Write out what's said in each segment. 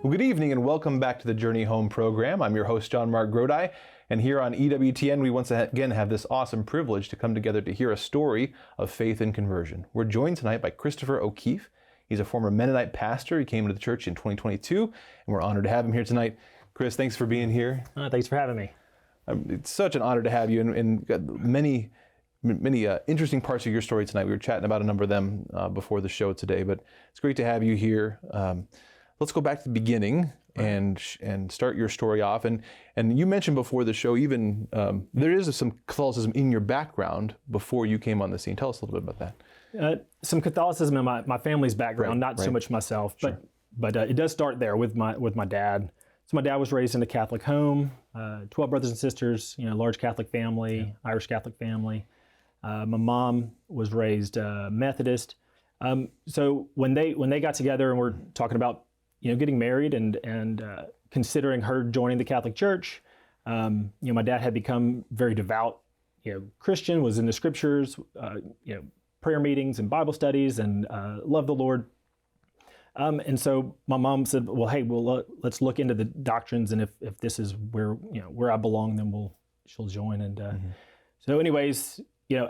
Well, good evening and welcome back to the Journey Home program. I'm your host, John Mark Grodi, and here on EWTN, we once again have this awesome privilege to come together to hear a story of faith and conversion. We're joined tonight by Christopher O'Keefe. He's a former Mennonite pastor. He came to the church in 2022, and we're honored to have him here tonight. Chris, thanks for being here. Thanks for having me. It's such an honor to have you, and many interesting parts of your story tonight. We were chatting about a number of them before the show today, but it's great to have you here. Let's go back to the beginning and start your story off. And you mentioned before the show, even there is some Catholicism in your background before you came on the scene. Tell us a little bit about that. Some Catholicism in my family's background, not so much myself, Sure. but it does start there with my dad. So my dad was raised in a Catholic home, 12 brothers and sisters, large Catholic family, Irish Catholic family. My mom was raised Methodist. So when they got together and we're talking about getting married and considering her joining the Catholic Church, my dad had become very devout, Christian, was in the scriptures, prayer meetings and Bible studies, and loved the Lord. And so my mom said, "Well, hey, let's look into the doctrines, and if this is where I belong, then she'll join." And so, anyways,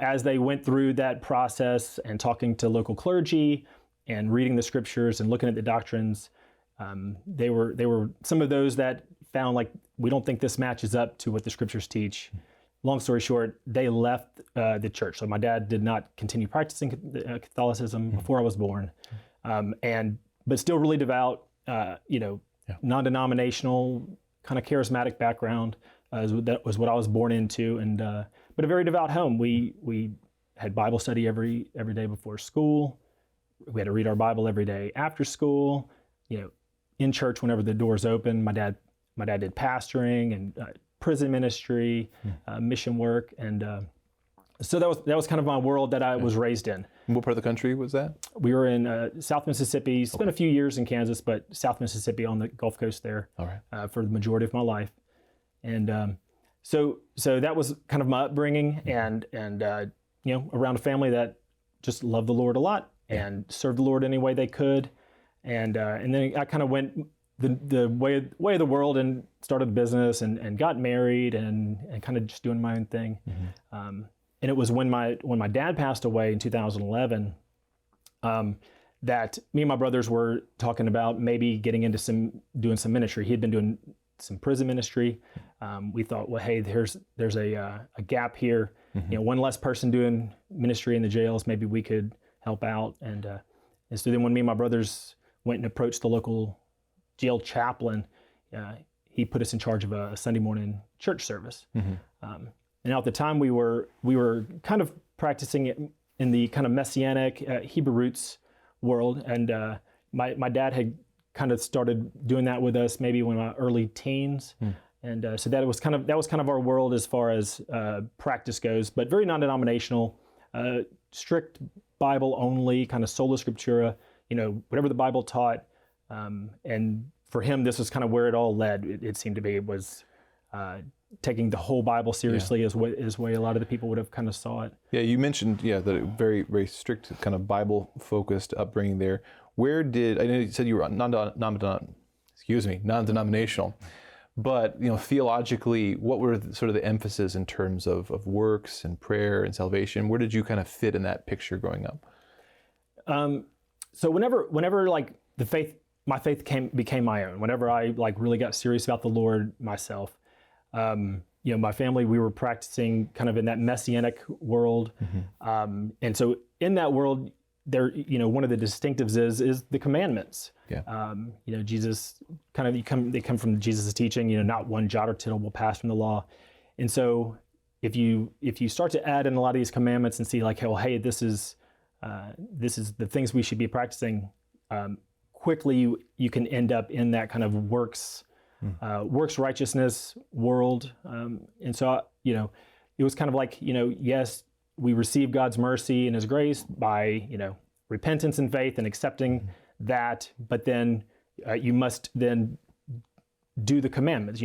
as they went through that process and talking to local clergy and reading the scriptures and looking at the doctrines. They were some of those that found like, we don't think this matches up to what the scriptures teach. Long story short, they left the church. So my dad did not continue practicing Catholicism before I was born, but still really devout, non-denominational, kind of charismatic background. That was what I was born into, but a very devout home. We had Bible study every day before school. We had to read our Bible every day after school. In church whenever the doors open. My dad did pastoring and prison ministry, mission work, and so that was kind of my world that I was raised in. And what part of the country was that? We were in South Mississippi. Spent a few years in Kansas, but South Mississippi on the Gulf Coast there. All right. For the majority of my life, and so that was kind of my upbringing, and around a family that just loved the Lord a lot and served the Lord any way they could. And then I kind of went the way of the world and started a business and got married and kind of just doing my own thing. And it was when my dad passed away in 2011 that me and my brothers were talking about maybe getting into doing some ministry. He had been doing some prison ministry. We thought, well, hey, there's a gap here. One less person doing ministry in the jails. Maybe we could help out. And so then when me and my brothers went and approached the local jail chaplain, he put us in charge of a Sunday morning church service. And now at the time we were kind of practicing it in the kind of Messianic Hebrew roots world, and my dad had kind of started doing that with us maybe in my early teens, and so that was kind of our world as far as practice goes, but very non-denominational, strict Bible only, kind of sola scriptura. Whatever the Bible taught, and for him, this was kind of where it all led. It seemed to be, it was taking the whole Bible seriously is way a lot of the people would have kind of saw it. Yeah, you mentioned the very, very strict kind of Bible-focused upbringing there. I know you said you were non-denominational, but theologically, what were sort of the emphasis in terms of works and prayer and salvation? Where did you kind of fit in that picture growing up? So whenever like my faith became my own, whenever I like really got serious about the Lord myself, my family, we were practicing kind of in that Messianic world. And so in that world there, one of the distinctives is the commandments. Yeah. Jesus kind of, they come from Jesus' teaching, not one jot or tittle will pass from the law. And so if you start to add in a lot of these commandments and see like, oh, hey, this is the things we should be practicing, quickly you can end up in that kind of works righteousness world. And so, it was kind of like, yes, we receive God's mercy and His grace by, repentance and faith and accepting that, but then you must then do the commandments,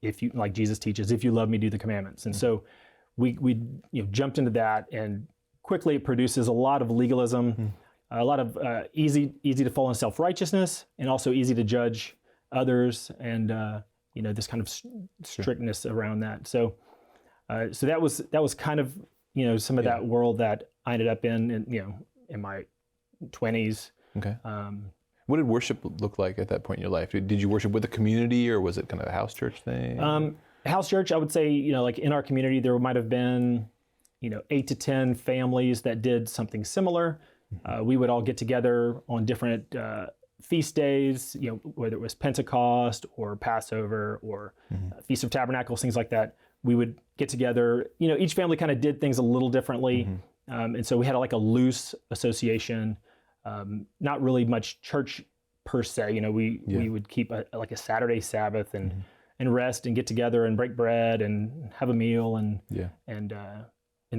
if you, like Jesus teaches, if you love me, do the commandments. And so we jumped into that, and quickly it produces a lot of legalism, a lot of easy to fall in self-righteousness, and also easy to judge others, and this kind of strictness around that. So that was kind of some of that world that I ended up in my 20s. Okay. What did worship look like at that point in your life? Did you worship with the community, or was it kind of a house church thing? House church, I would say, like in our community, there might have been, 8 to 10 families that did something similar. We would all get together on different feast days, whether it was Pentecost or Passover or Feast of Tabernacles, things like that. We would get together. Each family kind of did things a little differently. And so we had like a loose association, not really much church per se. We would keep like a Saturday Sabbath and rest and get together and break bread and have a meal and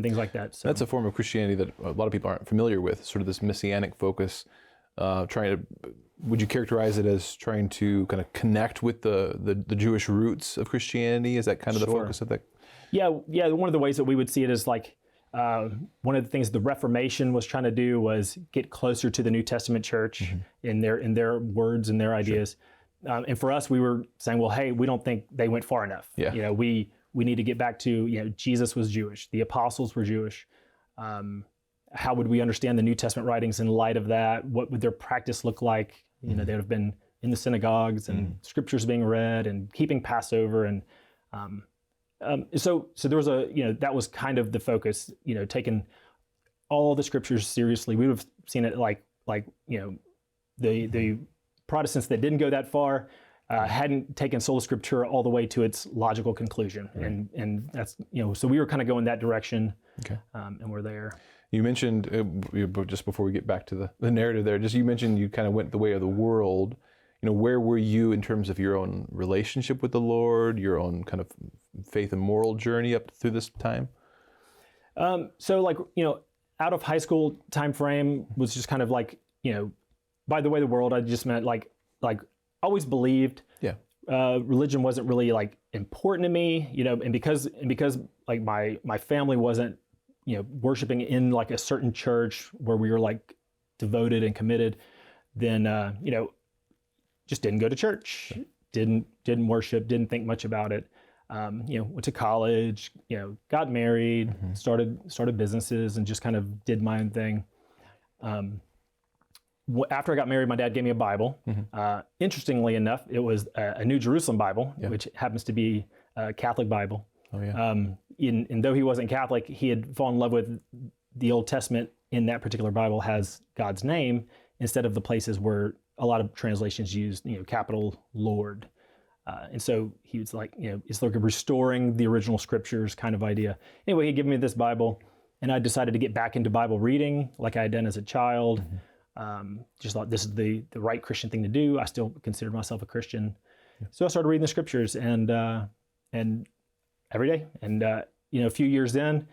things like that. So that's a form of Christianity that a lot of people aren't familiar with, sort of this messianic focus, would you characterize it as trying to kind of connect with the Jewish roots of Christianity? Is that kind of the focus of that? Yeah. One of the ways that we would see it is like, one of the things the Reformation was trying to do was get closer to the New Testament church in their words and their ideas. And for us, we were saying, well, hey, we don't think they went far enough. Yeah. We need to get back to, Jesus was Jewish. The apostles were Jewish. How would we understand the New Testament writings in light of that? What would their practice look like? They would have been in the synagogues and scriptures being read and keeping Passover. And so there was that was kind of the focus, taking all the scriptures seriously. We would have seen it like the Protestants that didn't go that far hadn't taken sola scriptura all the way to its logical conclusion. Right. And that's, so we were kind of going that direction. Okay. And we're there. You mentioned, just before we get back to the narrative there, you mentioned you kind of went the way of the world. Where were you in terms of your own relationship with the Lord, your own kind of faith and moral journey up through this time? So out of high school time frame was just kind of like, by the way the world, I just meant like always believed. Yeah. Religion wasn't really like important to me, and because like my family wasn't, worshiping in like a certain church where we were like devoted and committed, then, just didn't go to church, didn't worship, didn't think much about it. Went to college, got married, started businesses, and just kind of did my own thing. After I got married, my dad gave me a Bible. Interestingly enough, it was a New Jerusalem Bible, which happens to be a Catholic Bible. Oh, yeah. And though he wasn't Catholic, he had fallen in love with the Old Testament. In that particular Bible has God's name instead of the places where a lot of translations use, capital Lord. And so he was like, it's like a restoring the original scriptures kind of idea. Anyway, he gave me this Bible, and I decided to get back into Bible reading like I had done as a child. Just thought this is the right Christian thing to do. I still considered myself a Christian. So I started reading the scriptures and every day. And, a few years in,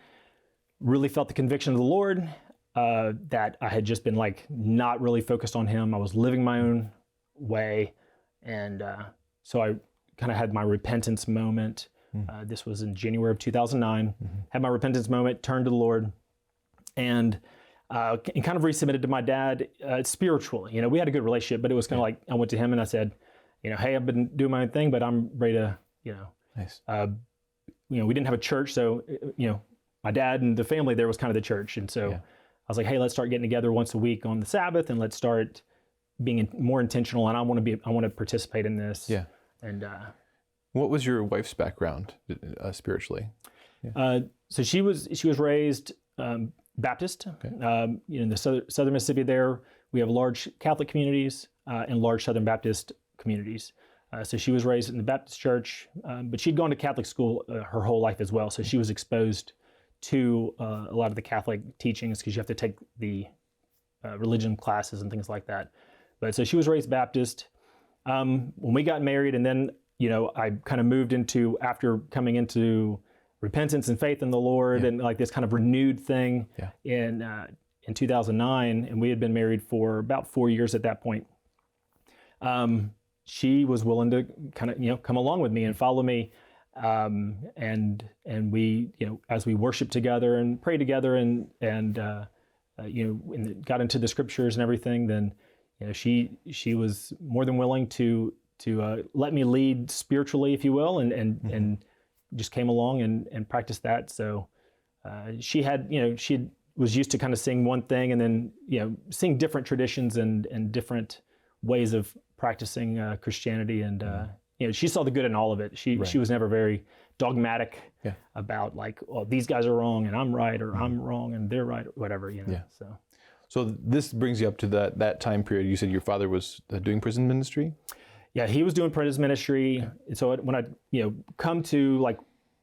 really felt the conviction of the Lord that I had just been like not really focused on him. I was living my own way. And so I kind of had my repentance moment. This was in January of 2009. Had my repentance moment, turned to the Lord, and kind of resubmitted to my dad spiritually. We had a good relationship, but it was kind of like I went to him and I said, hey, I've been doing my own thing, but I'm ready to, Nice. We didn't have a church, so my dad and the family there was kind of the church, and so I was like, hey, let's start getting together once a week on the Sabbath, and let's start being more intentional. And I want to participate in this. Yeah. And what was your wife's background spiritually? So she was raised Baptist. Okay. In the southern Mississippi, there we have large Catholic communities and large Southern Baptist communities. So she was raised in the Baptist church, but she'd gone to Catholic school her whole life as well. So she was exposed to a lot of the Catholic teachings because you have to take the religion classes and things like that. But so she was raised Baptist. When we got married, and then I kind of moved into, after coming into repentance and faith in the Lord, and like this kind of renewed thing in 2009, and we had been married for about 4 years at that point. She was willing to kind of, come along with me and follow me. And we, as we worshiped together and prayed together and got into the scriptures and everything, then, she was more than willing to let me lead spiritually, if you will, and just came along and practiced that. So she was used to kind of seeing one thing and then seeing different traditions and different ways of practicing Christianity, and she saw the good in all of it. She was never very dogmatic about like, well, these guys are wrong and I'm right, or I'm wrong and they're right, or whatever. So this brings you up to that time period. You said your father was doing prison ministry? Yeah, he was doing prison ministry. And so when I come to like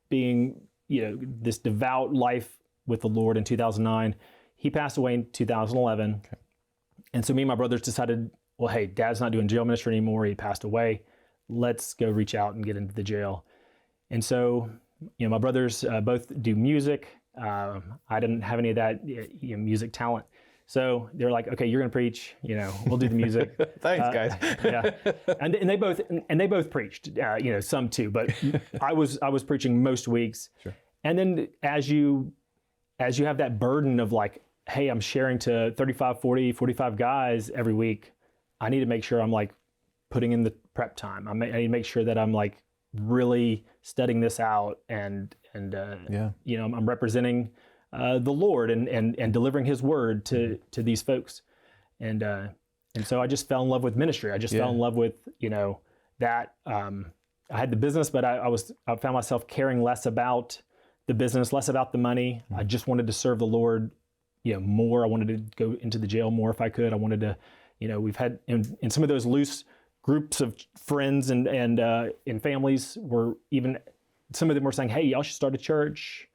being this devout life with the Lord in 2009, he passed away in 2011. Okay. And so me and my brothers decided, well, hey, Dad's not doing jail ministry anymore. He passed away. Let's go reach out and get into the jail. And so, my brothers both do music. I didn't have any of that music talent. So they're like, okay, you're going to preach. We'll do the music. Thanks, guys. Yeah, and they both preached. Some too, but I was preaching most weeks. Sure. And then as you have that burden of like, hey, I'm sharing to 35, 40, 45 guys every week, I need to make sure I'm like putting in the prep time. I need to make sure that I'm like really studying this out and I'm representing the Lord and delivering His word to these folks. And so I just fell in love with ministry. I just fell in love with, that. I had the business, but I found myself caring less about the business, less about the money. I just wanted to serve the Lord, more. I wanted to go into the jail more if I could. I wanted to, we've had in some of those loose groups of friends and families were even, some of them were saying, hey, y'all should start a church.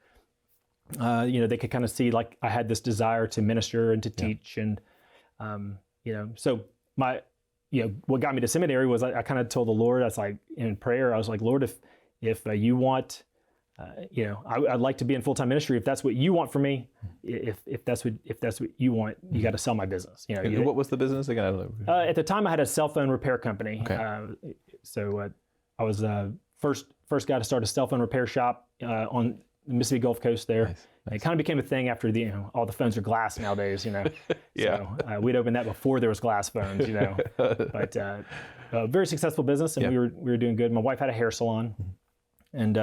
They could kind of see like I had this desire to minister and to teach. And, so what got me to seminary was I kind of told the Lord, I was like in prayer, I was like, Lord, if you want, I'd like to be in full-time ministry. If that's what you want for me, if that's what you want, you got to sell my business. What was the business again? I don't know. At the time I had a cell phone repair company. Okay. So I was first guy to start a cell phone repair shop on the Mississippi Gulf Coast there. Nice. It kind of became a thing after all the phones are glass nowadays, Yeah. So we'd opened that before there was glass phones, But very successful business, and we were doing good. My wife had a hair salon, and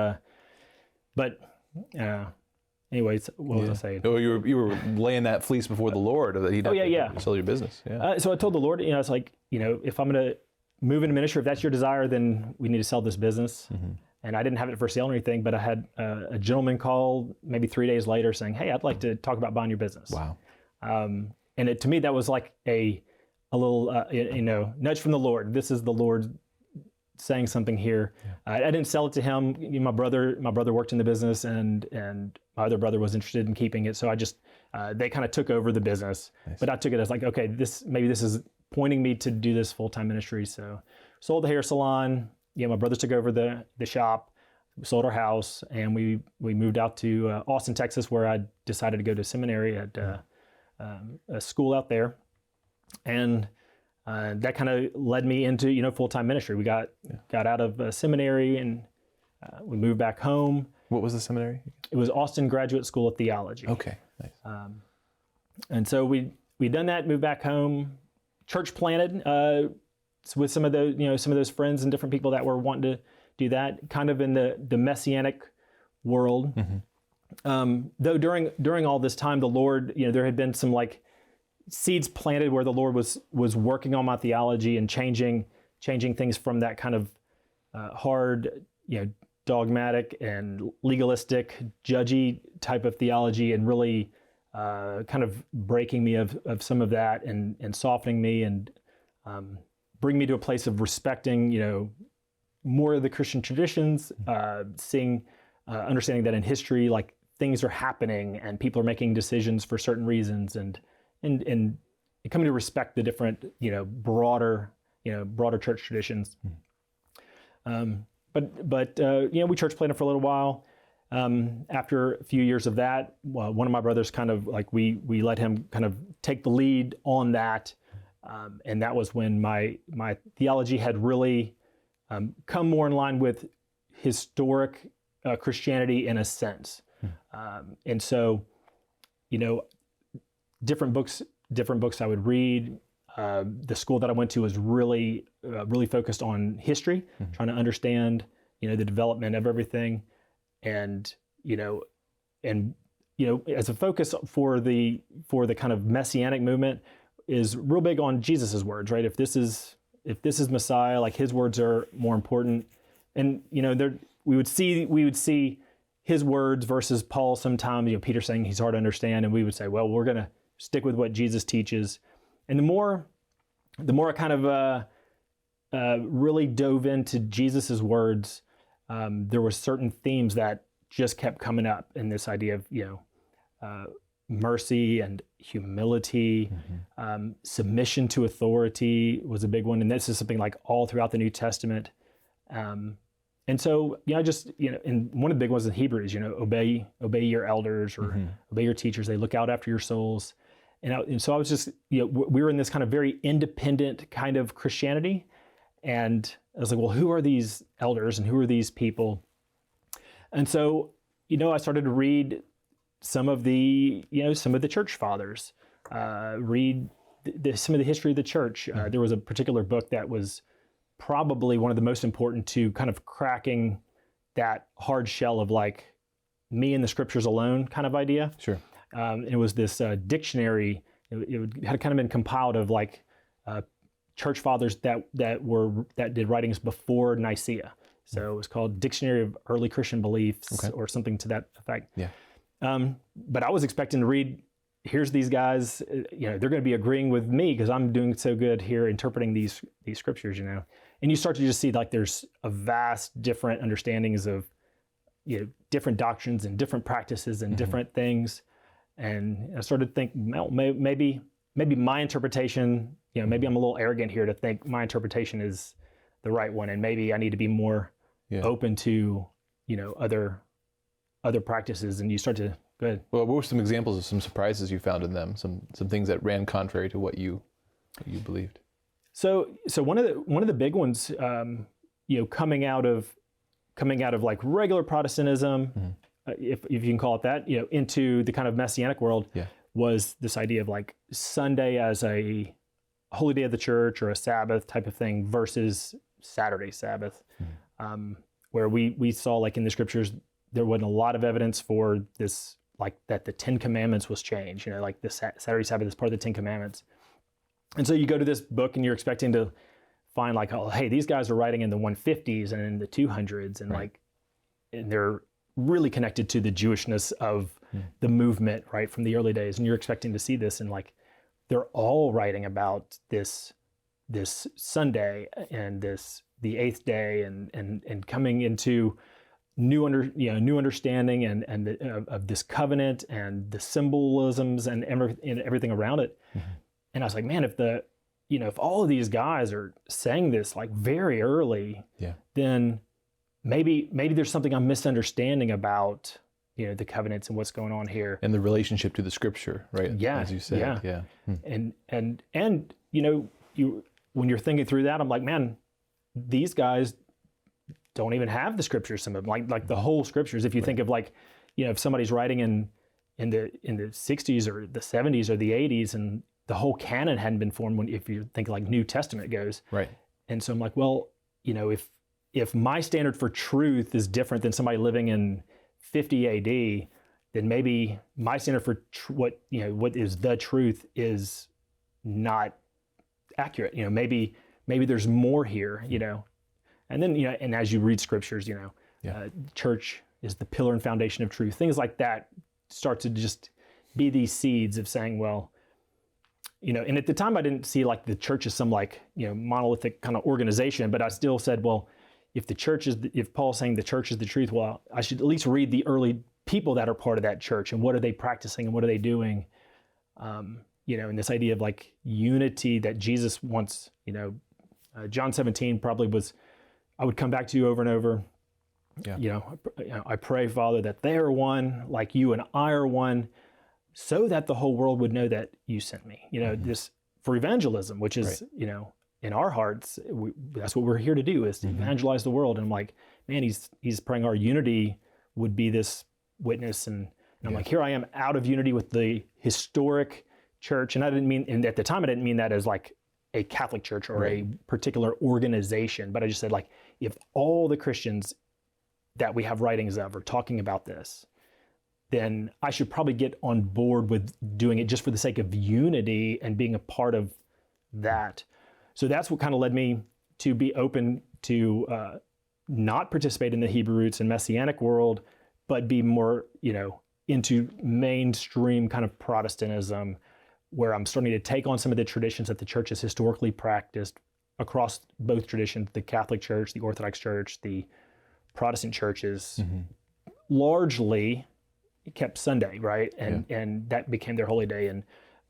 anyways, what was I saying? Oh, you were laying that fleece before the Lord that He'd have to sell your business. Yeah. So I told the Lord, it's like, if I'm going to move into ministry, if that's your desire, then we need to sell this business. Mm-hmm. And I didn't have it for sale or anything, but I had a gentleman call maybe 3 days later saying, hey, I'd like to talk about buying your business. Wow. And to me, that was like a little, nudge from the Lord. This is the Lord saying something here. Yeah. I didn't sell it to him. My brother worked in the business, and my other brother was interested in keeping it. So I just, they kind of took over the business. Nice. But I took it as like, okay, this is pointing me to do this full-time ministry. So sold the hair salon. My brothers took over the shop, sold our house, and we moved out to Austin, Texas, where I decided to go to seminary at a school out there. And that kind of led me into, full-time ministry. We got out of seminary, and we moved back home. What was the seminary? It was Austin Graduate School of Theology. Okay, nice. And so we'd done that, moved back home, church planted with some of those friends and different people that were wanting to do that, kind of in the messianic world. Mm-hmm. Though during all this time, the Lord, there had been some like seeds planted where the Lord was working on my theology and changing things from that kind of hard, dogmatic and legalistic, judgy type of theology, and really kind of breaking me of some of that and softening me and bring me to a place of respecting, more of the Christian traditions, seeing, understanding that in history, like things are happening and people are making decisions for certain reasons, and coming to respect the different, broader church traditions. But we church planted for a little while. After a few years of that, one of my brothers kind of like, we let him kind of take the lead on that. And that was when my theology had really come more in line with historic Christianity in a sense. And so, different books I would read. the school that I went to was really focused on history, trying to understand, the development of everything, and as a focus for the kind of messianic movement is real big on Jesus's words, right? If this is Messiah, like his words are more important, and we would see his words versus Paul sometimes. Peter saying he's hard to understand, and we would say, well, we're going to stick with what Jesus teaches. And the more I kind of really dove into Jesus's words, there were certain themes that just kept coming up in this idea of mercy and humility, submission to authority was a big one, and this is something like all throughout the New Testament. And so, and one of the big ones in Hebrews, obey your elders or obey your teachers. They look out after your souls. And so I was just, we were in this kind of very independent kind of Christianity. And I was like, well, who are these elders and who are these people? And so, I started to read some of the church fathers, read some of the history of the church. There was a particular book that was probably one of the most important to kind of cracking that hard shell of like me and the scriptures alone kind of idea. Sure. It was this dictionary. It had kind of been compiled of like church fathers that did writings before Nicaea. So it was called Dictionary of Early Christian Beliefs or something to that effect. Yeah. But I was expecting to read, here's these guys, they're going to be agreeing with me because I'm doing so good here interpreting these scriptures, And you start to just see like there's a vast different understandings of, different doctrines and different practices and different things. And I started to think, well, maybe my interpretation, maybe I'm a little arrogant here to think my interpretation is the right one, and maybe I need to be more open to, other practices. And you start to go ahead. Well, what were some examples of some surprises you found in them? Some things that ran contrary to what you believed. So one of the big ones, coming out of like regular Protestantism, if you can call it that, into the kind of Messianic world, was this idea of like Sunday as a holy day of the church or a Sabbath type of thing versus Saturday Sabbath, where we saw like in the scriptures, there wasn't a lot of evidence for this, like that the 10 Commandments was changed, like the Saturday Sabbath is part of the 10 Commandments. And so you go to this book and you're expecting to find like, oh, hey, these guys are writing in the 150s and in the 200s, and and they're really connected to the Jewishness of the movement, right, from the early days. And you're expecting to see this, and like they're all writing about this Sunday and the eighth day and coming into new understanding and of this covenant and the symbolisms and everything around it. And I was like, man, if all of these guys are saying this like very early, then maybe there's something I'm misunderstanding about, the covenants and what's going on here. And the relationship to the scripture, right? Yeah. As you said. Yeah. And when you're thinking through that, I'm like, man, these guys don't even have the scriptures, some of them, like the whole scriptures. If you think of like, if somebody's writing in the 60s or the 70s or the 80s, and the whole canon hadn't been formed if you think like New Testament goes. Right. And so I'm like, well, if my standard for truth is different than somebody living in 50 AD, then maybe my standard for what is the truth is not accurate. Maybe there's more here, And then, and as you read scriptures, church is the pillar and foundation of truth. Things like that start to just be these seeds of saying, well, and at the time I didn't see like the church as some like, monolithic kind of organization, but I still said, well, if Paul's saying the church is the truth, well, I should at least read the early people that are part of that church and what are they practicing and what are they doing? And this idea of like unity that Jesus wants, John 17 probably was, I would come back to you over and over. Yeah. I pray, Father, that they are one, like you and I are one, so that the whole world would know that you sent me. This for evangelism, which is, in our hearts, that's what we're here to do, is to evangelize the world. And I'm like, man, he's praying our unity would be this witness. And I'm like, here I am out of unity with the historic church. And I didn't mean, and at the time I didn't mean that as like a Catholic church or a particular organization, but I just said, like, if all the Christians that we have writings of are talking about this, then I should probably get on board with doing it just for the sake of unity and being a part of that. So that's what kind of led me to be open to not participate in the Hebrew roots and Messianic world, but be more, into mainstream kind of Protestantism, where I'm starting to take on some of the traditions that the church has historically practiced across both traditions, the Catholic Church, the Orthodox Church, the Protestant churches, largely kept Sunday, right? And that became their holy day,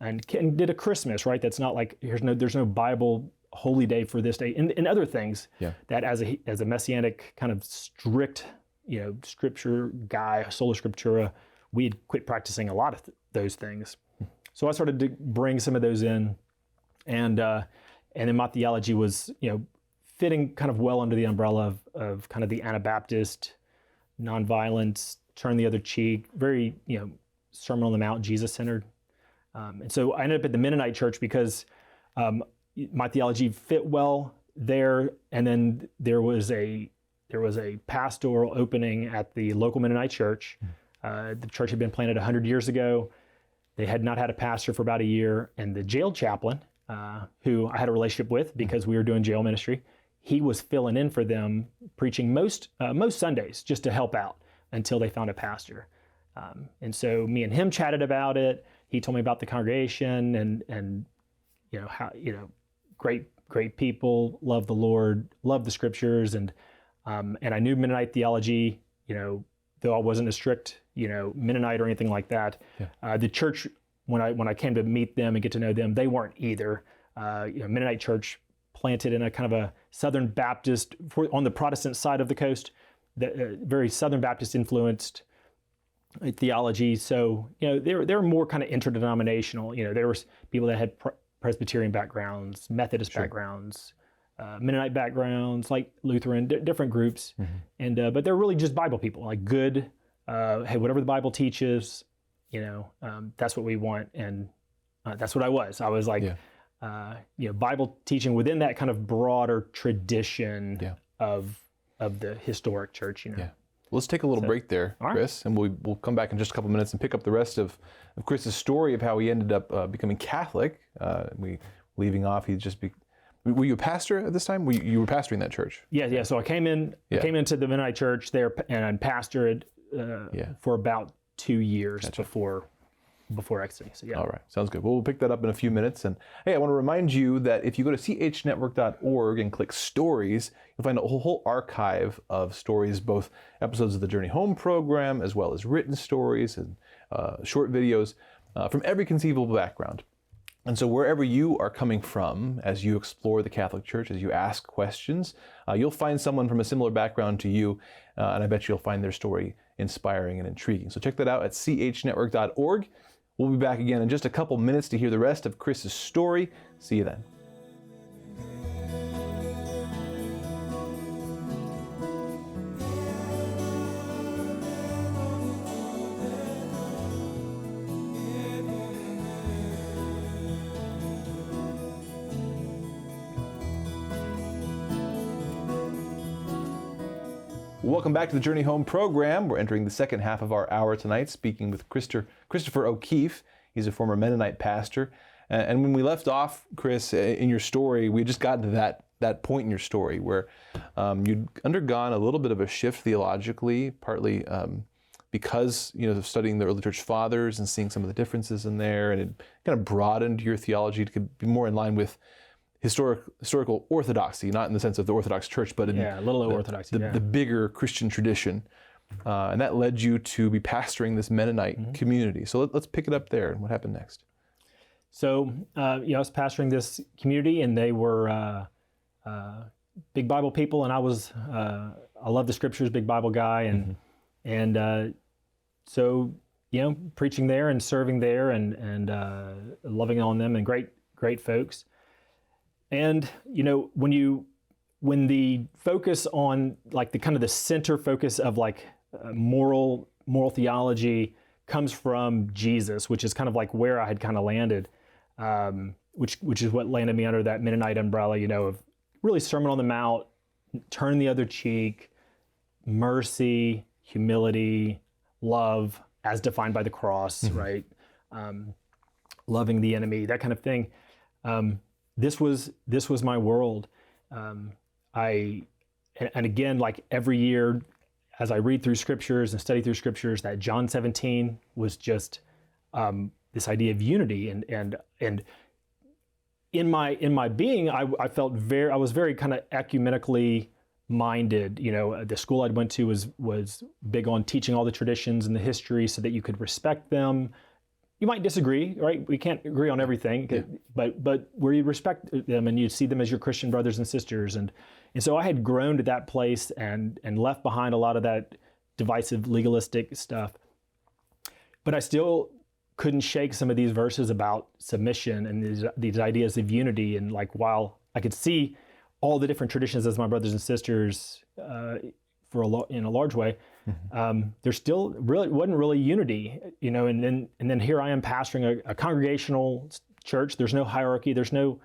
and did a Christmas, right? That's not like, there's no Bible holy day for this day, and other things that as a Messianic kind of strict, scripture guy, sola scriptura, we had quit practicing a lot of those things. So I started to bring some of those in, and then my theology was, fitting kind of well under the umbrella of kind of the Anabaptist, nonviolence, turn the other cheek, very, Sermon on the Mount, Jesus-centered. And so I ended up at the Mennonite church because my theology fit well there. And then there was a pastoral opening at the local Mennonite church. The church had been planted 100 years ago. They had not had a pastor for about a year, and the jail chaplain, who I had a relationship with because we were doing jail ministry, he was filling in for them, preaching most Sundays just to help out until they found a pastor. And so me and him chatted about it. He told me about the congregation and how, great people, love the Lord, love the scriptures, and I knew Mennonite theology, though I wasn't a strict, Mennonite or anything like that. The church, when I came to meet them and get to know them, they weren't either. Mennonite church planted in a kind of a Southern Baptist, on the Protestant side of the coast, very Southern Baptist influenced theology. So, they were more kind of interdenominational. There was people that had Presbyterian backgrounds, Methodist backgrounds, Mennonite backgrounds, like Lutheran, different groups. But they're really just Bible people, like good, hey, whatever the Bible teaches, that's what we want. And that's what I was. I was like, Bible teaching within that kind of broader tradition of the historic church, Well, let's take a little break there, Chris, and we'll come back in just a couple minutes and pick up the rest of Chris's story of how he ended up becoming Catholic. Leaving off, were you a pastor at this time? You were pastoring that church? Yeah. So I came into the Mennonite church there and pastored for about 2 years before exiting. So All right, sounds good. Well, we'll pick that up in a few minutes. And hey, I want to remind you that if you go to chnetwork.org and click stories, you'll find a whole archive of stories, both episodes of the Journey Home program, as well as written stories and short videos from every conceivable background. And so wherever you are coming from, as you explore the Catholic Church, as you ask questions, you'll find someone from a similar background to you, and I bet you'll find their story inspiring and intriguing. So check that out at chnetwork.org. We'll be back again in just a couple minutes to hear the rest of Chris's story. See you then. Welcome back to the Journey Home program. We're entering the second half of our hour tonight, speaking with Christopher O'Keefe. He's a former Mennonite pastor. And when we left off, Chris, in your story, we just got to that point in your story where you'd undergone a little bit of a shift theologically, partly because of studying the early church fathers and seeing some of the differences in there, and it kind of broadened your theology to be more in line with historical orthodoxy, not in the sense of the Orthodox Church, but in the bigger Christian tradition. And that led you to be pastoring this Mennonite community. So let's pick it up there. What happened next? So I was pastoring this community, and they were big Bible people, and I love the scriptures, big Bible guy, and so preaching there and serving there and loving on them, and great folks. And when the focus on like the kind of the center focus of like moral moral theology comes from Jesus, which is kind of like where I had kind of landed, which is what landed me under that Mennonite umbrella, of really Sermon on the Mount, turn the other cheek, mercy, humility, love, as defined by the cross, right? Loving the enemy, that kind of thing. This was my world. And again, like every year, as I read through scriptures and study through scriptures, that John 17 was just this idea of unity, and in my being, I was very kind of ecumenically minded. The school I went to was big on teaching all the traditions and the history so that you could respect them. You might disagree, right? We can't agree on everything, but where you respect them and you see them as your Christian brothers and sisters, and so I had grown to that place and left behind a lot of that divisive legalistic stuff, but I still couldn't shake some of these verses about submission and these ideas of unity. And like, while I could see all the different traditions as my brothers and sisters in a large way, there still wasn't really unity, and then here I am pastoring a congregational church. There's no hierarchy. There's no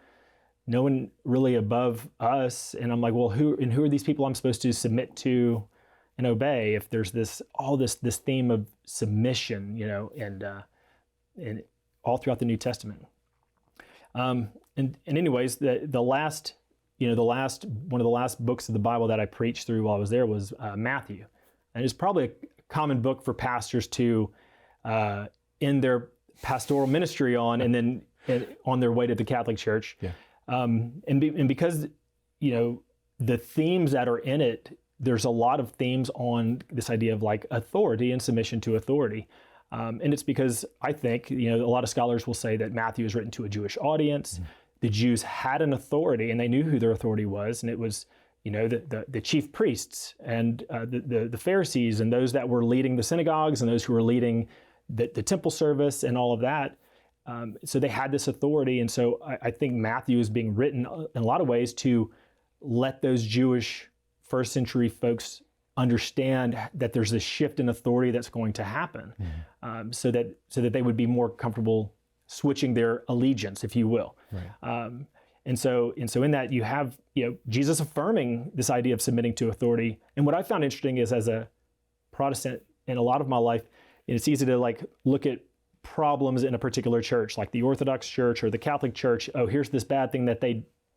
one really above us. And I'm like, well, who are these people I'm supposed to submit to and obey if there's this theme of submission, and all throughout the New Testament. And anyways, the last one of the last books of the Bible that I preached through while I was there was Matthew. And it's probably a common book for pastors to end their pastoral ministry on, and then on their way to the Catholic Church. Yeah. And because, the themes that are in it, there's a lot of themes on this idea of like authority and submission to authority. And it's because I think, a lot of scholars will say that Matthew is written to a Jewish audience. The Jews had an authority, and they knew who their authority was, and it was, the chief priests and the Pharisees, and those that were leading the synagogues, and those who were leading the temple service and all of that. So they had this authority, and so I think Matthew is being written in a lot of ways to let those Jewish first century folks understand that there's this shift in authority that's going to happen, so that they would be more comfortable switching their allegiance, if you will. Right. And so in that you have Jesus affirming this idea of submitting to authority. And what I found interesting is, as a Protestant in a lot of my life, it's easy to like look at problems in a particular church, like the Orthodox Church or the Catholic Church. Oh, here's this bad thing that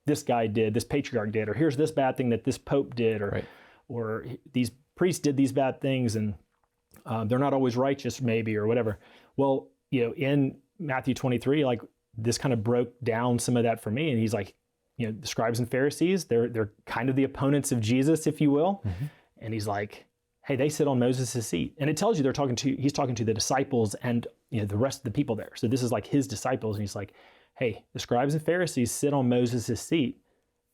this guy did, this patriarch did, or here's this bad thing that this pope did, or these priests did these bad things, and they're not always righteous, maybe, or whatever. Well, in Matthew 23, like, this kind of broke down some of that for me. And he's like, the scribes and Pharisees, they're kind of the opponents of Jesus, if you will. And he's like, hey, they sit on Moses' seat. And it tells you he's talking to the disciples and the rest of the people there. So this is like his disciples. And he's like, hey, the scribes and Pharisees sit on Moses' seat,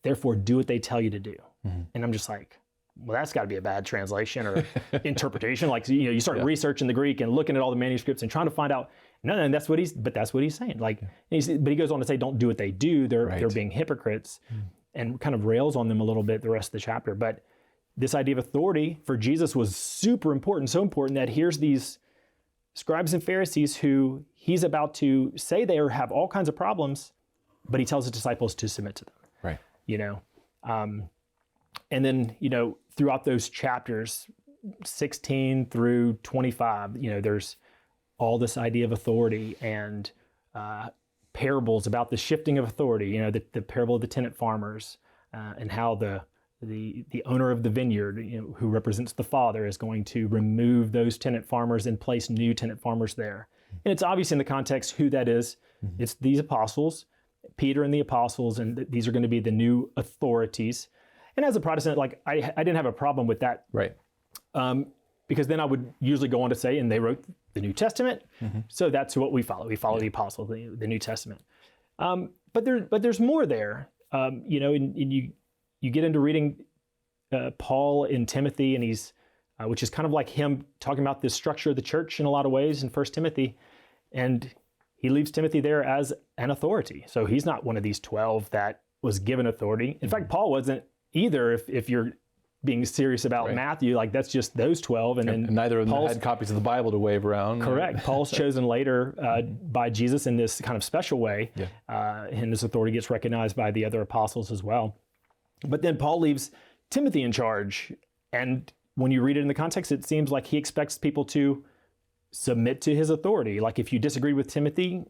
therefore do what they tell you to do. And I'm just like, well, that's got to be a bad translation or interpretation. Like, you start researching the Greek and looking at all the manuscripts and trying to find out. No, that's what he's saying. Like, but he goes on to say, don't do what they do. They're being hypocrites, and kind of rails on them a little bit the rest of the chapter. But this idea of authority for Jesus was super important, so important that here's these scribes and Pharisees who he's about to say they have all kinds of problems, but he tells his disciples to submit to them. Right. And then, throughout those chapters, 16 through 25, there's all this idea of authority and parables about the shifting of authority, the parable of the tenant farmers, and how the owner of the vineyard, who represents the Father, is going to remove those tenant farmers and place new tenant farmers there. And it's obvious in the context who that is. It's these apostles, Peter and the apostles, and these are going to be the new authorities. And as a Protestant, like, I didn't have a problem with that. Right. Because then I would usually go on to say, and they wrote the New Testament, so that's what we follow. We follow the apostles, the New Testament. But there's more there. And you get into reading Paul in Timothy, and he's which is kind of like him talking about the structure of the church in a lot of ways in 1 Timothy, and he leaves Timothy there as an authority. So he's not one of these 12 that was given authority. In fact, Paul wasn't either, if you're being serious about Matthew. Like that's just those 12. And then neither of them had copies of the Bible to wave around. Correct. Paul's chosen later by Jesus in this kind of special way. And his authority gets recognized by the other apostles as well. But then Paul leaves Timothy in charge. And when you read it in the context, it seems like he expects people to submit to his authority. Like if you disagreed with Timothy,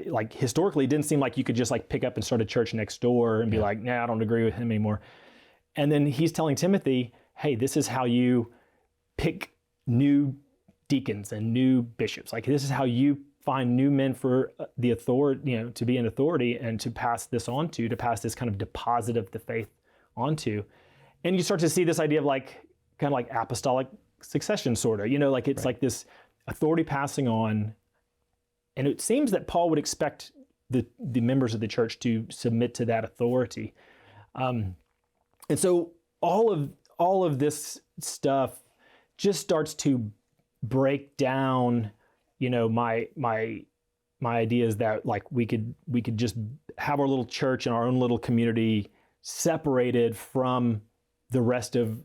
like historically, it didn't seem like you could just like pick up and start a church next door and be like, nah, I don't agree with him anymore. And then he's telling Timothy, hey, this is how you pick new deacons and new bishops. Like this is how you find new men for the authority, to be an authority and to pass this on to pass this kind of deposit of the faith onto. And you start to see this idea of like, kind of like apostolic succession, sort of, like it's like this authority passing on. And it seems that Paul would expect the members of the church to submit to that authority. And so all of this stuff just starts to break down, my ideas that like we could just have our little church and our own little community separated from the rest of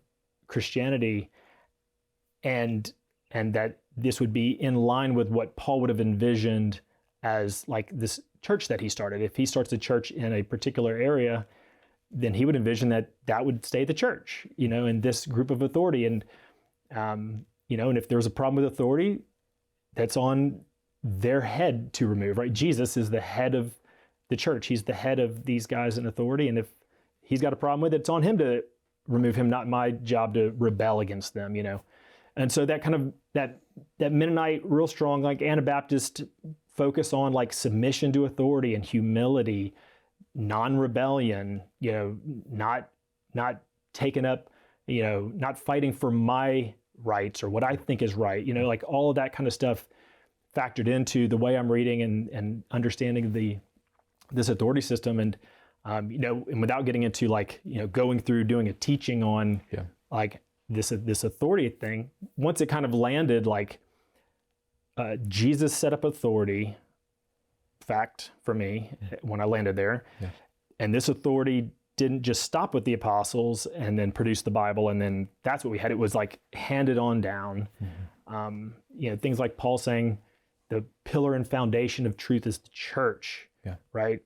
Christianity, and that this would be in line with what Paul would have envisioned as like this church that he started. If he starts a church in a particular area, then he would envision that would stay the church, in this group of authority. And, and if there's a problem with authority, that's on their head to remove, right? Jesus is the head of the church. He's the head of these guys in authority. And if he's got a problem with it, it's on him to remove him, not my job to rebel against them, And so that kind of, that Mennonite, real strong, like Anabaptist focus on like submission to authority and humility, non-rebellion, not taking up, not fighting for my rights or what I think is right, like all of that kind of stuff factored into the way I'm reading and understanding this authority system. And, and without getting into like, going through doing a teaching on like this authority thing, once it kind of landed, like Jesus set up authority, fact for me when I landed there. And this authority didn't just stop with the apostles and then produce the Bible and then that's what we had. It was like handed on down. Things like Paul saying the pillar and foundation of truth is the church, right?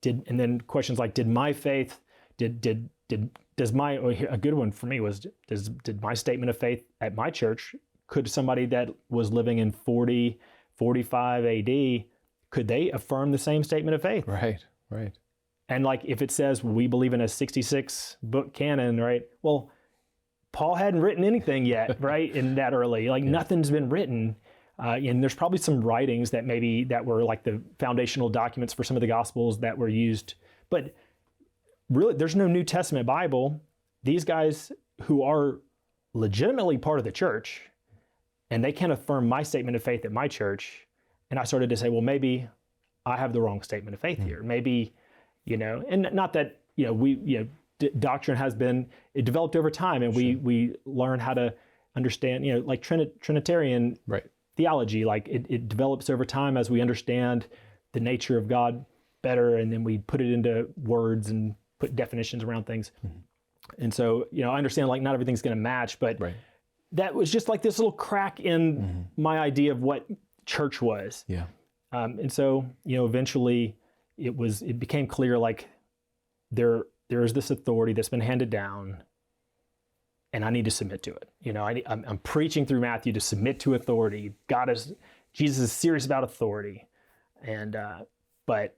And then questions like, did my faith, does my, a good one for me was, did my statement of faith at my church, could somebody that was living in 40, 45 AD, could they affirm the same statement of faith? Right. And like, if it says we believe in a 66 book canon, right? Well, Paul hadn't written anything yet, right? In that early, like nothing's been written. And there's probably some writings that were like the foundational documents for some of the Gospels that were used. But really, there's no New Testament Bible. These guys who are legitimately part of the church, and they can't affirm my statement of faith at my church. And I started to say, well, maybe I have the wrong statement of faith here. Maybe, and not that, doctrine has been, it developed over time and we learn how to understand, like Trinitarian theology, like it develops over time as we understand the nature of God better, and then we put it into words and put definitions around things. And so, I understand like not everything's going to match, but that was just like this little crack in my idea of what church was. And so, eventually it became clear like there is this authority that's been handed down and I need to submit to it. I'm preaching through Matthew to submit to authority. Jesus is serious about authority. And, but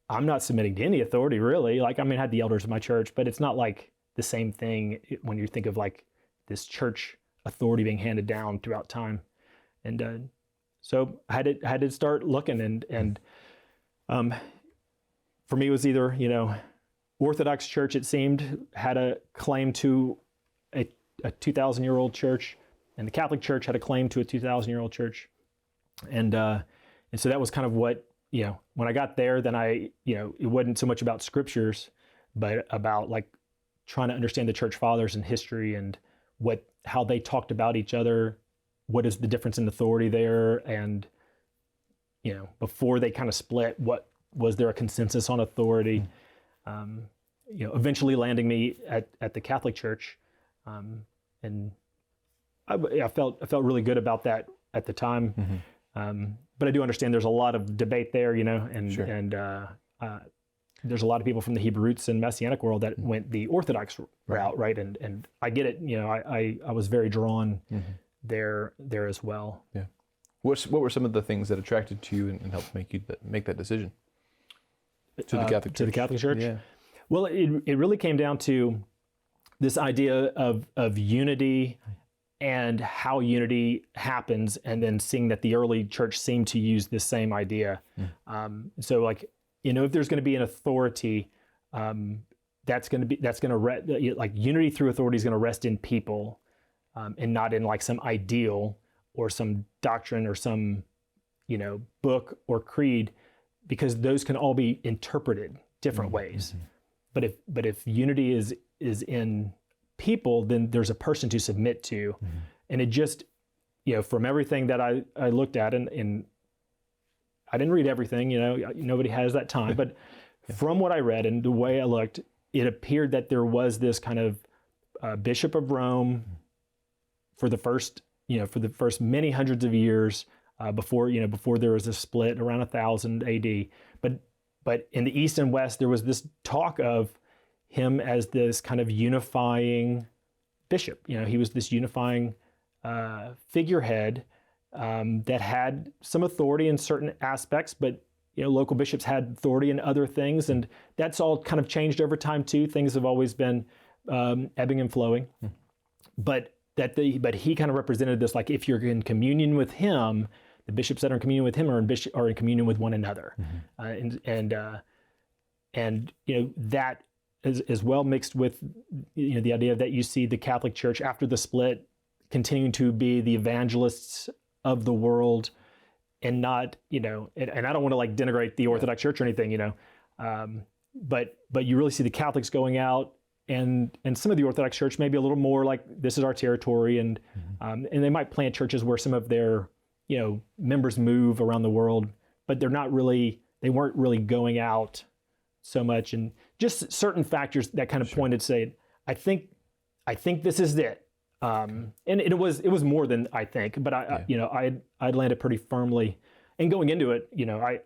I'm not submitting to any authority really. Like, I had the elders of my church, but it's not like the same thing when you think of like this church authority being handed down throughout time. And, so I had to start looking and for me it was either, Orthodox church, it seemed, had a claim to a 2,000-year-old church, and the Catholic Church had a claim to a 2,000-year-old church. And so that was kind of what, when I got there, then it wasn't so much about scriptures, but about like trying to understand the church fathers and history and how they talked about each other. What is the difference in authority there? And, before they kind of split, was there a consensus on authority? eventually landing me at the Catholic Church, and I felt really good about that at the time. But I do understand there's a lot of debate there, and Sure. and there's a lot of people from the Hebrew roots and Messianic world that went the Orthodox route, right? And I get it. I was very drawn there as well. Yeah. What were some of the things that attracted to you and helped make you make that decision to the Catholic Church? To the Catholic Church? Yeah. Well, it really came down to this idea of unity and how unity happens, and then seeing that the early church seemed to use this same idea. So like, if there's going to be an authority, like unity through authority is going to rest in people, and not in like some ideal or some doctrine or some, book or creed, because those can all be interpreted different ways. But if unity is in people, then there's a person to submit to. And it just, from everything that I looked at, and I didn't read everything, nobody has that time, but from what I read and the way I looked, it appeared that there was this kind of Bishop of Rome for the first many hundreds of years, before there was a split around 1000 AD. But in the East and West, there was this talk of him as this kind of unifying bishop. He was this unifying figurehead that had some authority in certain aspects, but local bishops had authority in other things, and that's all kind of changed over time too. Things have always been ebbing and flowing, but he kind of represented this, like, if you're in communion with him, the bishops that are in communion with him are in communion with one another, and that is well mixed with the idea that you see the Catholic Church after the split continuing to be the evangelists of the world, and not and I don't want to like denigrate the Orthodox Church or anything, but you really see the Catholics going out, and some of the Orthodox Church maybe a little more like, this is our territory, and they might plant churches where some of their members move around the world, but they weren't really going out so much, and just certain factors that kind of pointed to say, I think this is it. And it was more than I think, but I'd landed pretty firmly. And going into it,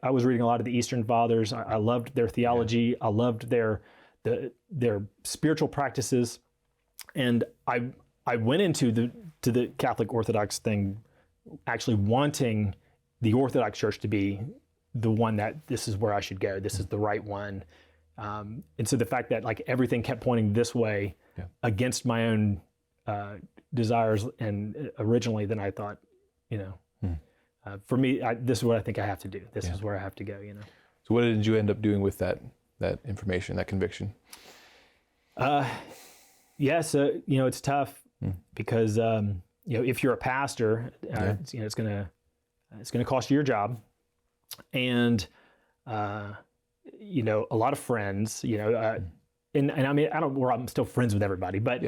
I was reading a lot of the Eastern Fathers. I loved their theology. I loved their spiritual practices, and I went into the Catholic Orthodox thing actually wanting the Orthodox Church to be the one that this is where I should go. This is the right one. And so the fact that like everything kept pointing this way against my own desires, and originally, then I thought, for me, this is what I think I have to do. This is where I have to go. So what did you end up doing with that information, that conviction? So it's tough because if you're a pastor, it's gonna cost you your job, and a lot of friends, and I mean, I'm still friends with everybody, but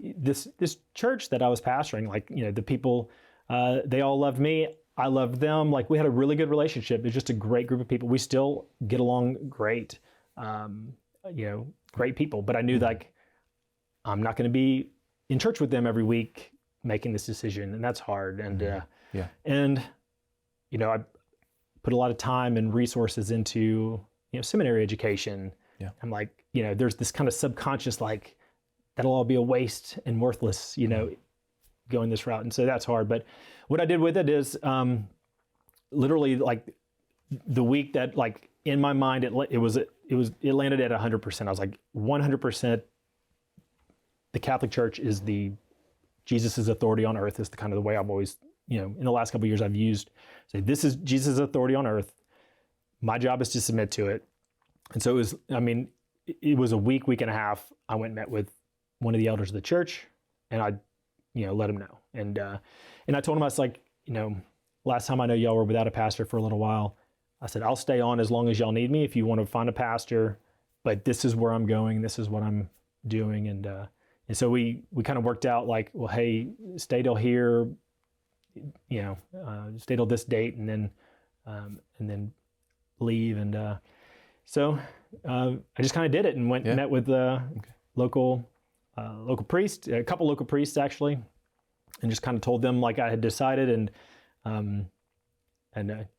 this church that I was pastoring, like, the people, they all loved me. I loved them. Like, we had a really good relationship. It was just a great group of people. We still get along great, great people. But I knew like, I'm not going to be in church with them every week making this decision, and that's hard. And I put a lot of time and resources into seminary education. I'm like, there's this kind of subconscious, like, that'll all be a waste and worthless, going this route. And so that's hard. But what I did with it is literally like the week that, like, in my mind, it landed at 100%. I was like, 100%. The Catholic Church is Jesus's authority on earth, is the kind of the way I've always, in the last couple of years I've used, say, this is Jesus' authority on earth. My job is to submit to it. And so it was a week and a half. I went and met with one of the elders of the church, and I, let him know. And I told him, I was like, last time I know y'all were without a pastor for a little while. I said, I'll stay on as long as y'all need me if you want to find a pastor, but this is where I'm going. This is what I'm doing. And so we kind of worked out like, well, hey, stay till here, stay till this date, and then leave. And So I just kind of did it and went and met with local priest, a couple local priests actually, and just kind of told them like I had decided. And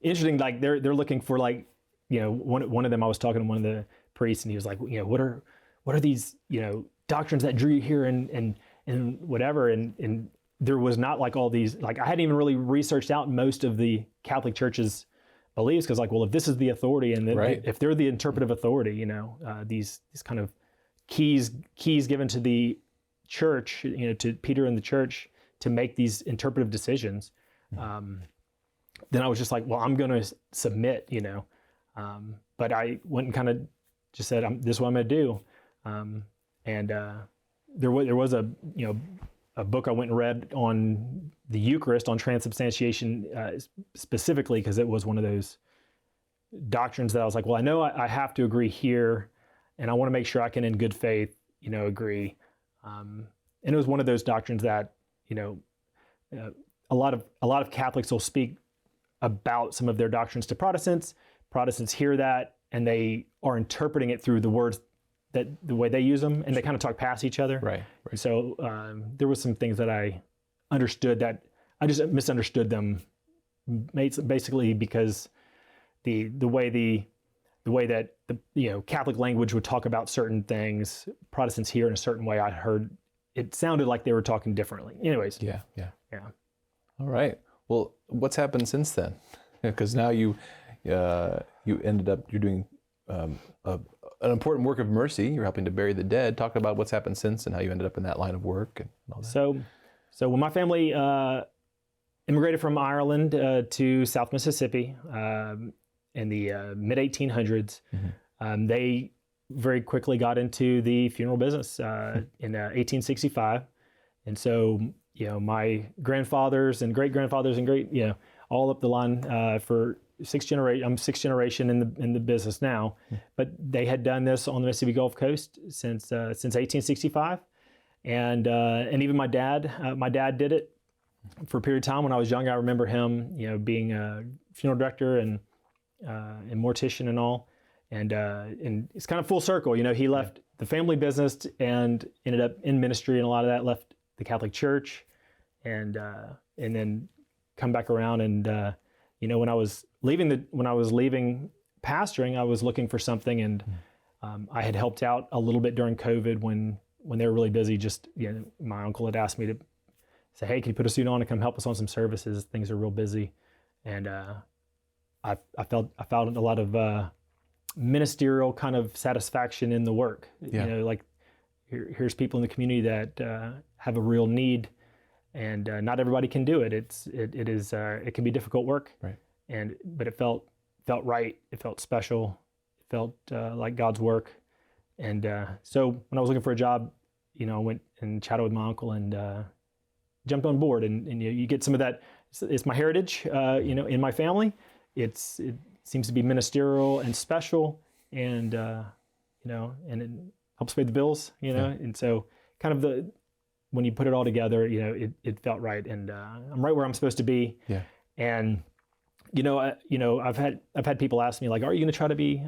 interesting, like they're looking for like, one of them, I was talking to one of the priests, and he was like, what are these doctrines that drew you here and whatever, and there was not like all these, like I hadn't even really researched out most of the Catholic Church's beliefs, because like, well, if this is the authority and if they're the interpretive authority, these kind of keys given to the church, to Peter and the church to make these interpretive decisions, then I was just like, well, I'm going to submit, but I went and kind of just said, this is what I'm going to do. And there was a book I went and read on the Eucharist, on transubstantiation specifically, because it was one of those doctrines that I was like, well, I know I have to agree here, and I want to make sure I can, in good faith, agree. And it was one of those doctrines that, a lot of Catholics will speak about some of their doctrines to Protestants. Protestants hear that, and they are interpreting it through the words that the way they use them, and they kind of talk past each other. Right. So there was some things that I understood that I just misunderstood them, basically because the way that the Catholic language would talk about certain things, Protestants hear in a certain way. I heard it sounded like they were talking differently. Anyways. Yeah. All right. Well, what's happened since then? Because now you ended up, you're doing an important work of mercy. You're helping to bury the dead. Talk about what's happened since and how you ended up in that line of work and all that. So when my family immigrated from Ireland to South Mississippi in the mid 1800s, they very quickly got into the funeral business in 1865, and so my grandfathers and great grandfathers and all up the line for I'm sixth generation in the business now, but they had done this on the Mississippi Gulf Coast since 1865, and even my dad did it for a period of time when I was young. I remember him, being a funeral director and mortician and all, and it's kind of full circle. He left the family business and ended up in ministry, and a lot of that left the Catholic Church, and then come back around and. When I was leaving pastoring, I was looking for something, and I had helped out a little bit during COVID when they were really busy. Just my uncle had asked me to say, "Hey, can you put a suit on and come help us on some services? Things are real busy," and I felt a lot of ministerial kind of satisfaction in the work. Like here's people in the community that have a real need. And not everybody can do it. It can be difficult work, right? But it felt right. It felt special. It felt like God's work. And so when I was looking for a job, I went and chatted with my uncle and jumped on board. And you get some of that. It's my heritage, in my family. It seems to be ministerial and special, and and it helps pay the bills, And so kind of when you put it all together, it felt right, and I'm right where I'm supposed to be. Yeah. And I've had people ask me like, "Are you going to try to be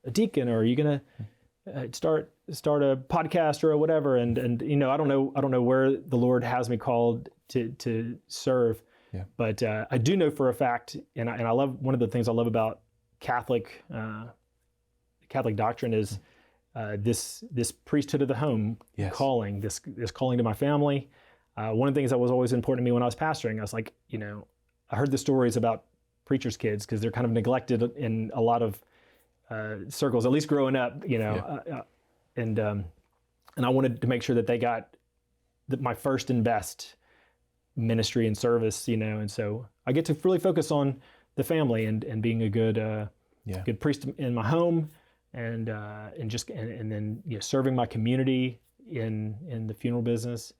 a deacon, or are you going to start a podcast or whatever?" And I don't know where the Lord has me called to serve. Yeah. But I do know for a fact, and I love, one of the things I love about Catholic doctrine is. This priesthood of the home calling, this calling to my family. One of the things that was always important to me when I was pastoring, I was like, I heard the stories about preachers' kids because they're kind of neglected in a lot of circles, at least growing up, and I wanted to make sure that they got my first and best ministry and service, and so I get to really focus on the family and being a good priest in my home. And then serving my community in the funeral business,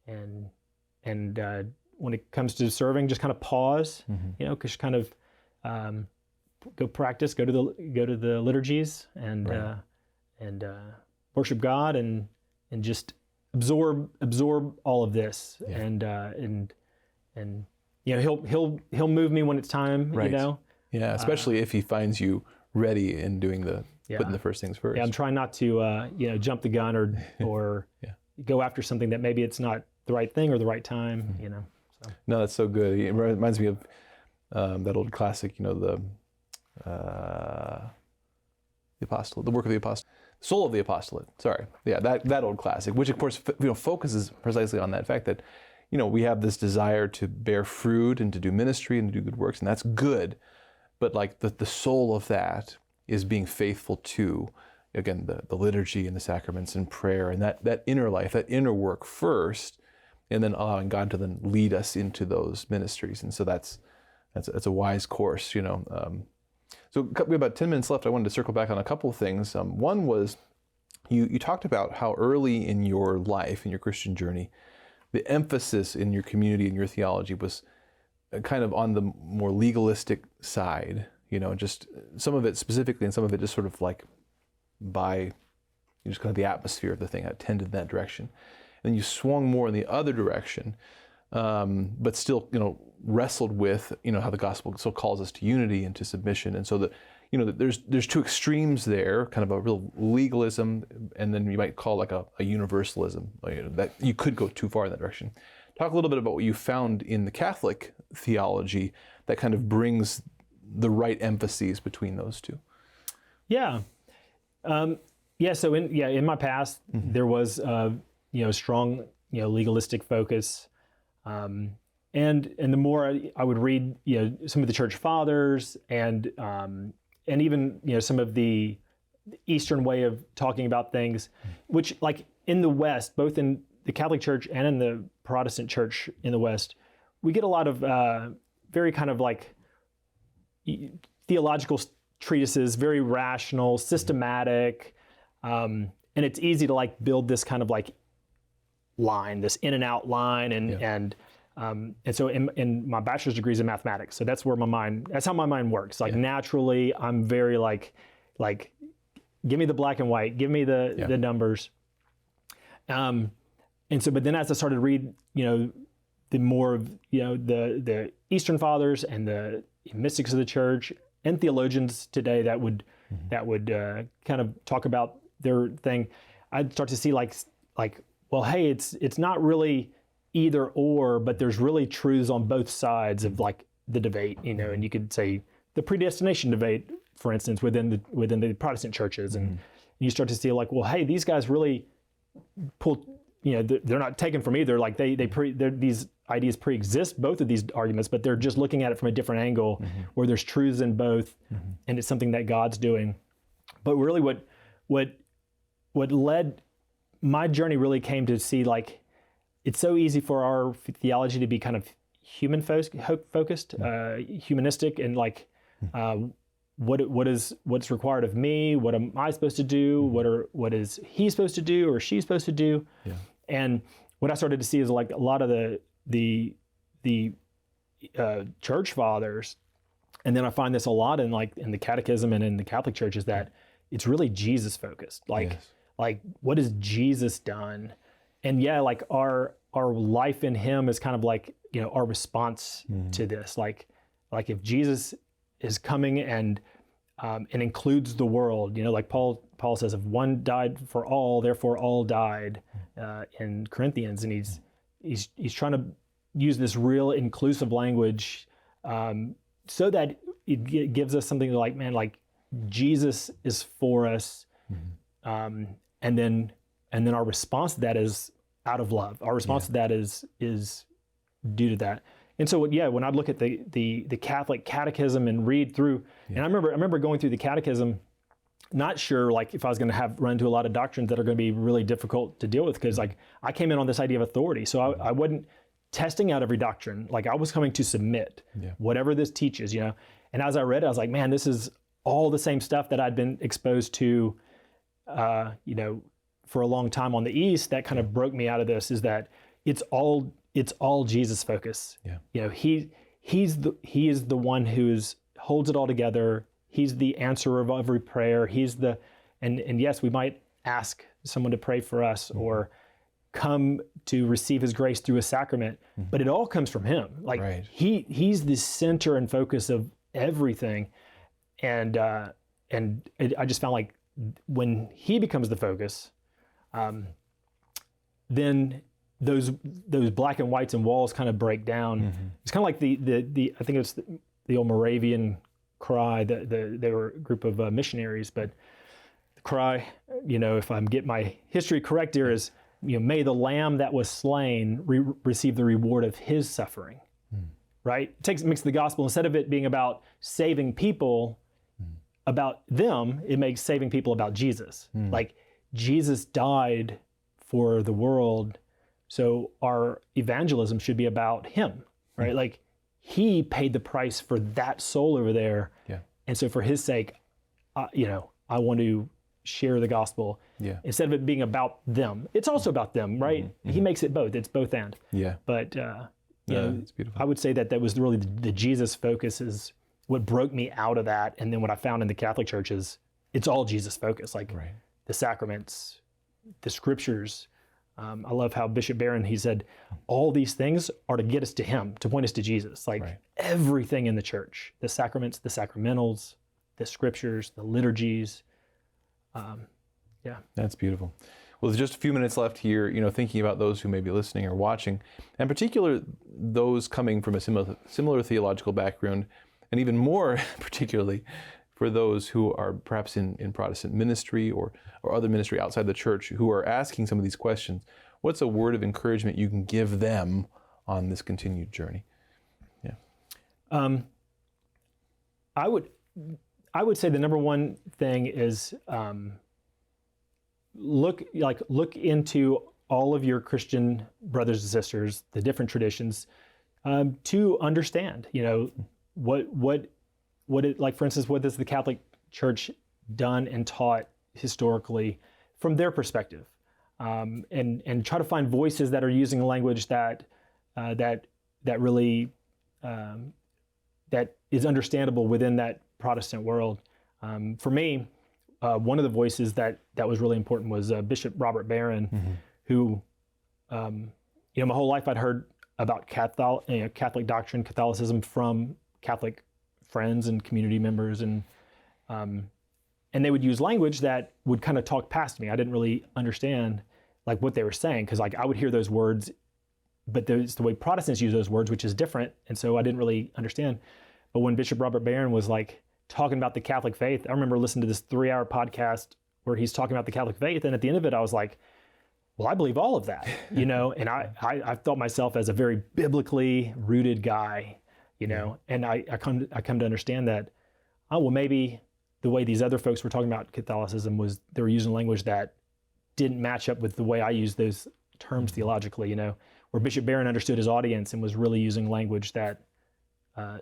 and when it comes to serving, just kind of pause, because kind of go practice, go to the liturgies, and worship God, and just absorb all of this, and he'll move me when it's time, right. Yeah, especially if he finds you ready in doing the putting the first things first. Yeah, I'm trying not to, jump the gun or go after something that maybe it's not the right thing or the right time, So. No, that's so good. It reminds me of that old classic, the apostolate, the work of the apostle, soul of the apostolate. Sorry, yeah, that old classic, which of course focuses precisely on that fact that we have this desire to bear fruit and to do ministry and to do good works, and that's good. But like the soul of that is being faithful to, again, the liturgy and the sacraments and prayer and that inner life, that inner work first, and then allowing God to then lead us into those ministries. And so that's a wise course, So we have about 10 minutes left. I wanted to circle back on a couple of things. One was you talked about how early in your life, in your Christian journey, the emphasis in your community and your theology was kind of on the more legalistic side, just some of it specifically and some of it just sort of like by just kind of the atmosphere of the thing. I tended in that direction. And then you swung more in the other direction, but still, wrestled with, how the gospel so calls us to unity and to submission. And so that, there's two extremes there, kind of a real legalism, and then you might call like a universalism, that you could go too far in that direction. Talk a little bit about what you found in the Catholic theology that kind of brings the right emphases between those two. Yeah. So in my past, there was, strong, legalistic focus. And the more I would read, some of the church fathers and even, some of the Eastern way of talking about things, which like in the West, both in the Catholic Church and in the Protestant Church in the West, we get a lot of very kind of like theological treatises, very rational, systematic, and it's easy to like build this kind of like line, this in and out line, and so in my bachelor's degree is in mathematics, so that's how my mind works. Like naturally, I'm very like, give me the black and white, give me the numbers. And so, but then as I started to read, the more of, the Eastern Fathers and the mystics of the church and theologians today that would kind of talk about their thing, I'd start to see like, well, hey, it's not really either or, but there's really truths on both sides of like the debate, and you could say the predestination debate, for instance, within the Protestant churches, and you start to see like, well, hey, these guys really pull, they're not taken from either. Like these ideas pre-exist both of these arguments, but they're just looking at it from a different angle, where there's truths in both, and it's something that God's doing. But really, what led my journey really came to see like it's so easy for our theology to be kind of human focused, humanistic, and like what's required of me, what am I supposed to do, what is he supposed to do or she supposed to do. And what I started to see is like a lot of the church fathers, and then I find this a lot in the catechism and in the Catholic Church, is that it's really Jesus focused. Like what has Jesus done? And like our life in him is kind of like, our response to this. Like if Jesus is coming and includes the world, like Paul says, if one died for all, therefore all died, in Corinthians, and he's trying to use this real inclusive language, so that it gives us something like, man, like Jesus is for us, and then our response to that is out of love. Our response to that is due to that. And so, when I look at the Catholic catechism and read through, and I remember going through the catechism, not sure like if I was going to run into a lot of doctrines that are going to be really difficult to deal with, because like I came in on this idea of authority, so I wasn't testing out every doctrine. Like I was coming to submit whatever this teaches, And as I read it, I was like, man, this is all the same stuff that I'd been exposed to, for a long time on the East. That kind of broke me out of this, is that it's all Jesus focus. He is the one who holds it all together. He's the answer of every prayer. And yes, we might ask someone to pray for us or come to receive his grace through a sacrament, but it all comes from him. Like he's the center and focus of everything. And I just found like when he becomes the focus, then those black and whites and walls kind of break down. It's kind of like the I think it's the old Moravian cry. They were a group of missionaries, but the cry, if I'm getting my history correct here, is may the Lamb that was slain receive the reward of his suffering. Right? It makes the gospel, instead of it being about saving people, about them, it makes saving people about Jesus. Like Jesus died for the world, so our evangelism should be about him, right? Like he paid the price for that soul over there. Yeah. And so for his sake, I want to share the gospel instead of it being about them. It's also about them, right? He makes it both. It's both and. Yeah. But it's beautiful. I would say that was really the Jesus focus is what broke me out of that. And then what I found in the Catholic Church is it's all Jesus focus, like the sacraments, the scriptures. I love how Bishop Barron, he said, all these things are to get us to him, to point us to Jesus. Like everything in the church, the sacraments, the sacramentals, the scriptures, the liturgies. That's beautiful. Well, there's just a few minutes left here, thinking about those who may be listening or watching, and in particular, those coming from a similar theological background, and even more particularly for those who are perhaps in Protestant ministry or other ministry outside the church who are asking some of these questions. What's a word of encouragement you can give them on this continued journey? I would say the number one thing is look into all of your Christian brothers and sisters, the different traditions, to understand, what it, like, for instance, what has the Catholic Church done and taught historically from their perspective, and try to find voices that are using language that really that is understandable within that Protestant world. For me, one of the voices that was really important was Bishop Robert Barron, who, my whole life I'd heard about Catholic doctrine, Catholicism from Catholic friends and community members, and they would use language that would kind of talk past me. I didn't really understand like what they were saying, because like I would hear those words, but there's the way Protestants use those words, which is different, and so I didn't really understand. But when Bishop Robert Barron was like talking about the Catholic faith, I remember listening to this 3-hour podcast where he's talking about the Catholic faith, and at the end of it, I was like, well, I believe all of that, and I felt myself as a very biblically rooted guy, and I come to understand that, maybe the way these other folks were talking about Catholicism was they were using language that didn't match up with the way I use those terms theologically, where Bishop Barron understood his audience and was really using language that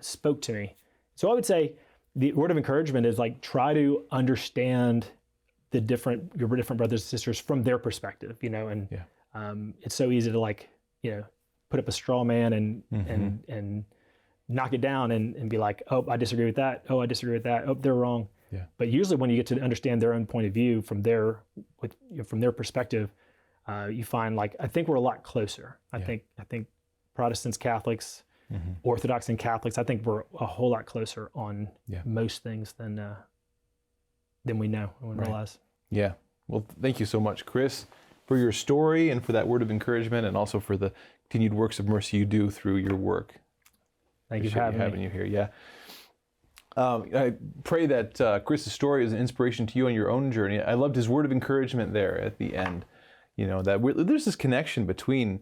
spoke to me. So I would say the word of encouragement is like, try to understand your different brothers and sisters from their perspective, and it's so easy to like, put up a straw man and knock it down and be like, oh, I disagree with that. Oh, I disagree with that. Oh, they're wrong. Yeah. But usually when you get to understand their own point of view from their perspective, you find like, I think we're a lot closer. I think Protestants, Catholics, Orthodox and Catholics, I think we're a whole lot closer on most things than we know and we realize. Yeah. Well, thank you so much, Chris, for your story and for that word of encouragement, and also for the continued works of mercy you do through your work. Thank you for having you here. Yeah. I pray that Chris's story is an inspiration to you on your own journey. I loved his word of encouragement there at the end. That there's this connection between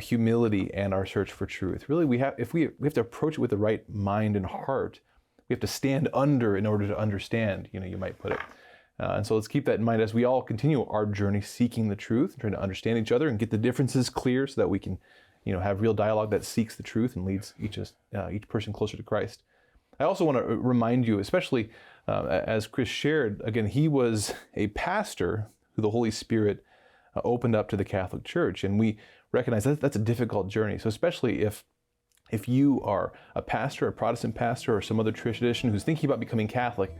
humility and our search for truth. Really, we have to approach it with the right mind and heart. We have to stand under in order to understand. You might put it. And so let's keep that in mind as we all continue our journey seeking the truth, trying to understand each other and get the differences clear, so that we can, have real dialogue that seeks the truth and leads each person closer to Christ. I also want to remind you, especially as Chris shared, again, he was a pastor who the Holy Spirit opened up to the Catholic Church, and we recognize that that's a difficult journey. So especially if you are a pastor, a Protestant pastor, or some other tradition who's thinking about becoming Catholic,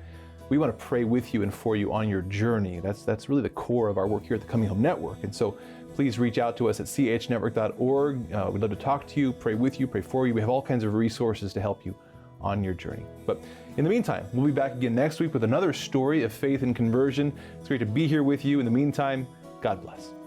we want to pray with you and for you on your journey. That's really the core of our work here at the Coming Home Network. And so please reach out to us at chnetwork.org. We'd love to talk to you, pray with you, pray for you. We have all kinds of resources to help you on your journey. But in the meantime, we'll be back again next week with another story of faith and conversion. It's great to be here with you. In the meantime, God bless.